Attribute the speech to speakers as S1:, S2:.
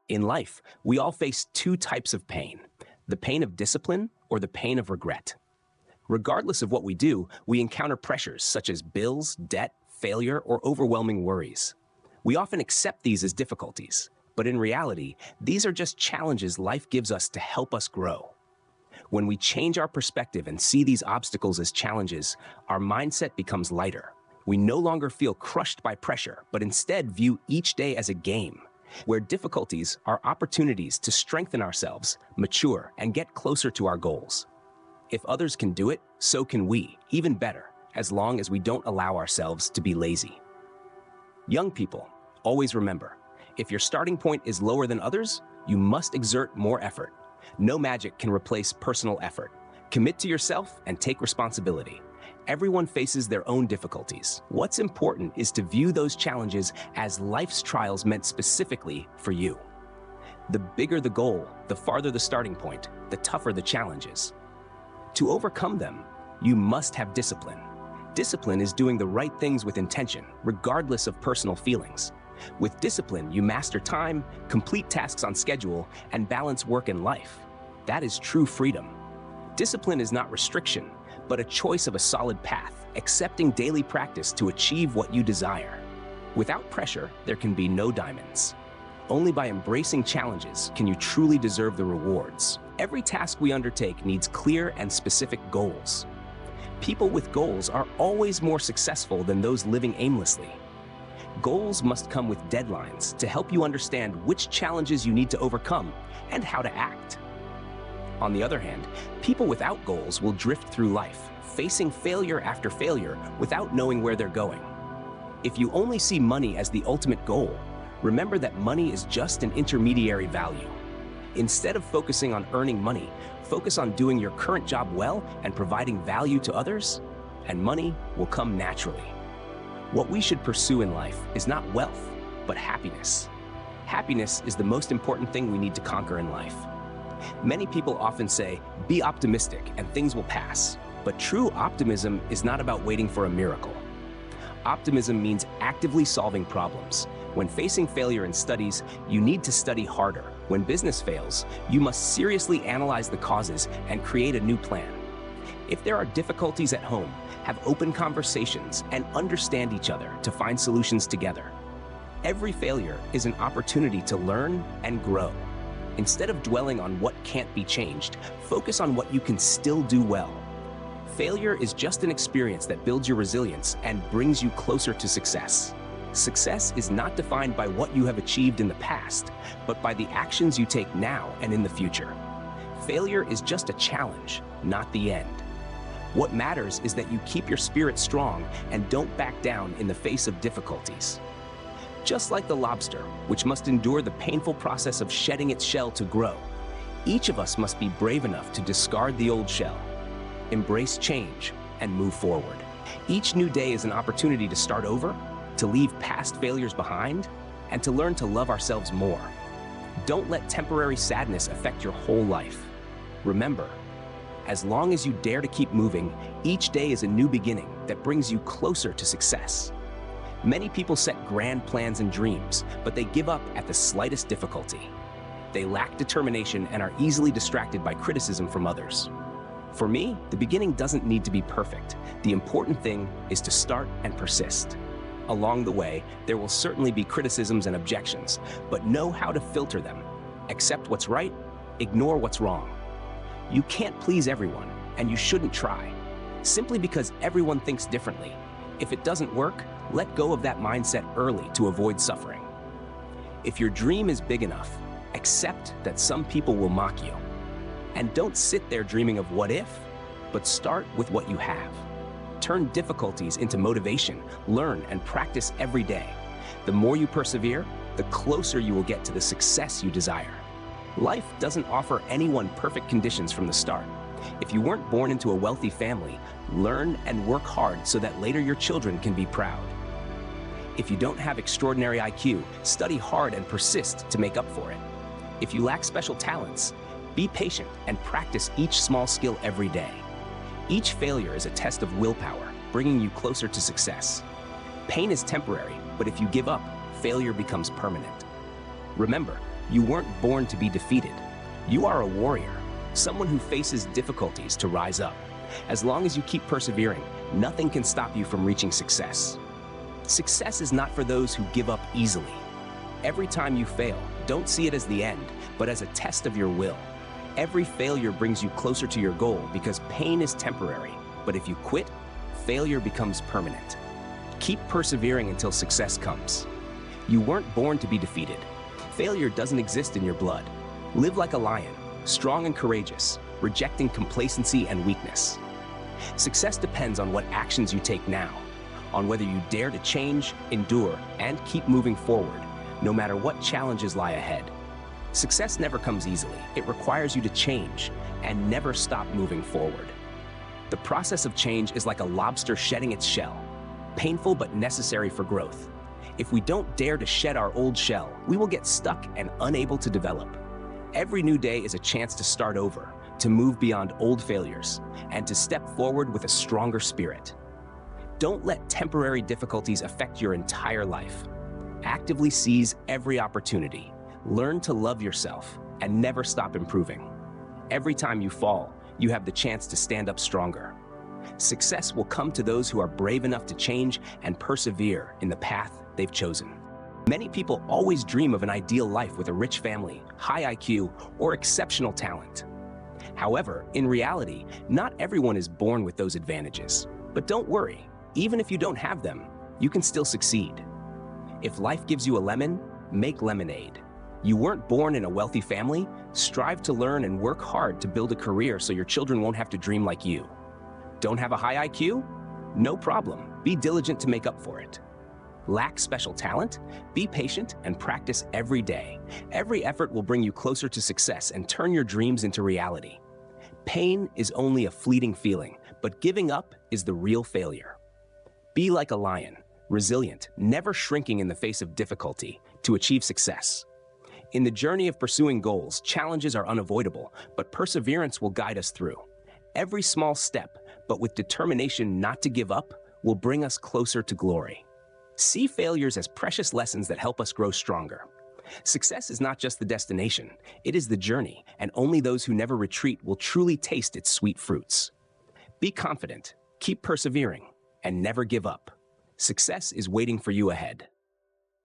S1: In life, we all face two types of pain: the pain of discipline or the pain of regret. Regardless of what we do, we encounter pressures such as bills, debt, failure, or overwhelming worries. We often accept these as difficulties, but in reality, these are just challenges life gives us to help us grow. When we change our perspective and see these obstacles as challenges, our mindset becomes lighter. We no longer feel crushed by pressure, but instead view each day as a game, where difficulties are opportunities to strengthen ourselves, mature, and get closer to our goals. If others can do it, so can we, even better, as long as we don't allow ourselves to be lazy. Young people, always remember, if your starting point is lower than others, you must exert more effort. No magic can replace personal effort. Commit to yourself and take responsibility. Everyone faces their own difficulties. What's important is to view those challenges as life's trials meant specifically for you. The bigger the goal, the farther the starting point, the tougher the challenges. To overcome them, you must have discipline. Discipline is doing the right things with intention, regardless of personal feelings. With discipline, you master time, complete tasks on schedule, and balance work and life. That is true freedom. Discipline is not restriction, but a choice of a solid path, accepting daily practice to achieve what you desire. Without pressure, there can be no diamonds. Only by embracing challenges can you truly deserve the rewards. Every task we undertake needs clear and specific goals. People with goals are always more successful than those living aimlessly. Goals must come with deadlines to help you understand which challenges you need to overcome and how to act. On the other hand, people without goals will drift through life, facing failure after failure without knowing where they're going. If you only see money as the ultimate goal, remember that money is just an intermediary value. Instead of focusing on earning money, focus on doing your current job well and providing value to others, and money will come naturally. What we should pursue in life is not wealth, but happiness. Happiness is the most important thing we need to conquer in life. Many people often say, be optimistic and things will pass. But true optimism is not about waiting for a miracle. Optimism means actively solving problems. When facing failure in studies, you need to study harder. When business fails, you must seriously analyze the causes and create a new plan. If there are difficulties at home, have open conversations and understand each other to find solutions together. Every failure is an opportunity to learn and grow. Instead of dwelling on what can't be changed, focus on what you can still do well. Failure is just an experience that builds your resilience and brings you closer to success. Success is not defined by what you have achieved in the past, but by the actions you take now and in the future. Failure is just a challenge, not the end. What matters is that you keep your spirit strong and don't back down in the face of difficulties. Just like the lobster, which must endure the painful process of shedding its shell to grow, each of us must be brave enough to discard the old shell, embrace change, and move forward. Each new day is an opportunity to start over, to leave past failures behind, and to learn to love ourselves more. Don't let temporary sadness affect your whole life. Remember, as long as you dare to keep moving, each day is a new beginning that brings you closer to success. Many people set grand plans and dreams, but they give up at the slightest difficulty. They lack determination and are easily distracted by criticism from others. For me, the beginning doesn't need to be perfect. The important thing is to start and persist. Along the way, there will certainly be criticisms and objections, but know how to filter them. Accept what's right, ignore what's wrong. You can't please everyone, and you shouldn't try, simply because everyone thinks differently. If it doesn't work, let go of that mindset early to avoid suffering. If your dream is big enough, accept that some people will mock you. And don't sit there dreaming of what if, but start with what you have. Turn difficulties into motivation, learn and practice every day. The more you persevere, the closer you will get to the success you desire. Life doesn't offer anyone perfect conditions from the start. If you weren't born into a wealthy family, learn and work hard so that later your children can be proud. If you don't have extraordinary IQ, study hard and persist to make up for it. If you lack special talents, be patient and practice each small skill every day. Each failure is a test of willpower, bringing you closer to success. Pain is temporary, but if you give up, failure becomes permanent. Remember, You weren't born to be defeated. You are a warrior, someone who faces difficulties to rise up. As long as you keep persevering, nothing can stop you from reaching success. Success is not for those who give up easily. Every time you fail, don't see it as the end, but as a test of your will. Every failure brings you closer to your goal because pain is temporary, but if you quit, failure becomes permanent. Keep persevering until success comes. You weren't born to be defeated. Failure doesn't exist in your blood. Live like a lion, strong and courageous, rejecting complacency and weakness. Success depends on what actions you take now, on whether you dare to change, endure, and keep moving forward, no matter what challenges lie ahead. Success never comes easily. It requires you to change and never stop moving forward. The process of change is like a lobster shedding its shell, painful but necessary for growth. If we don't dare to shed our old shell, we will get stuck and unable to develop. Every new day is a chance to start over, to move beyond old failures, and to step forward with a stronger spirit. Don't let temporary difficulties affect your entire life. Actively seize every opportunity. Learn to love yourself and never stop improving. Every time you fall, you have the chance to stand up stronger. Success will come to those who are brave enough to change and persevere in the path they've chosen. Many people always dream of an ideal life with a rich family, high IQ, or exceptional talent. However, in reality, not everyone is born with those advantages. But don't worry, even if you don't have them, you can still succeed. If life gives you a lemon, make lemonade. You weren't born in a wealthy family? Strive to learn and work hard to build a career so your children won't have to dream like you. Don't have a high IQ? No problem. Be diligent to make up for it. Lack special talent? Be patient and practice every day. Every effort will bring you closer to success and turn your dreams into reality. Pain is only a fleeting feeling, but giving up is the real failure. Be like a lion, resilient, never shrinking in the face of difficulty to achieve success. In the journey of pursuing goals, challenges are unavoidable, but perseverance will guide us through. Every small step, but with determination not to give up, will bring us closer to glory. See failures as precious lessons that help us grow stronger. Success is not just the destination, it is the journey, and only those who never retreat will truly taste its sweet fruits. Be confident, keep persevering, and never give up. Success is waiting for you ahead.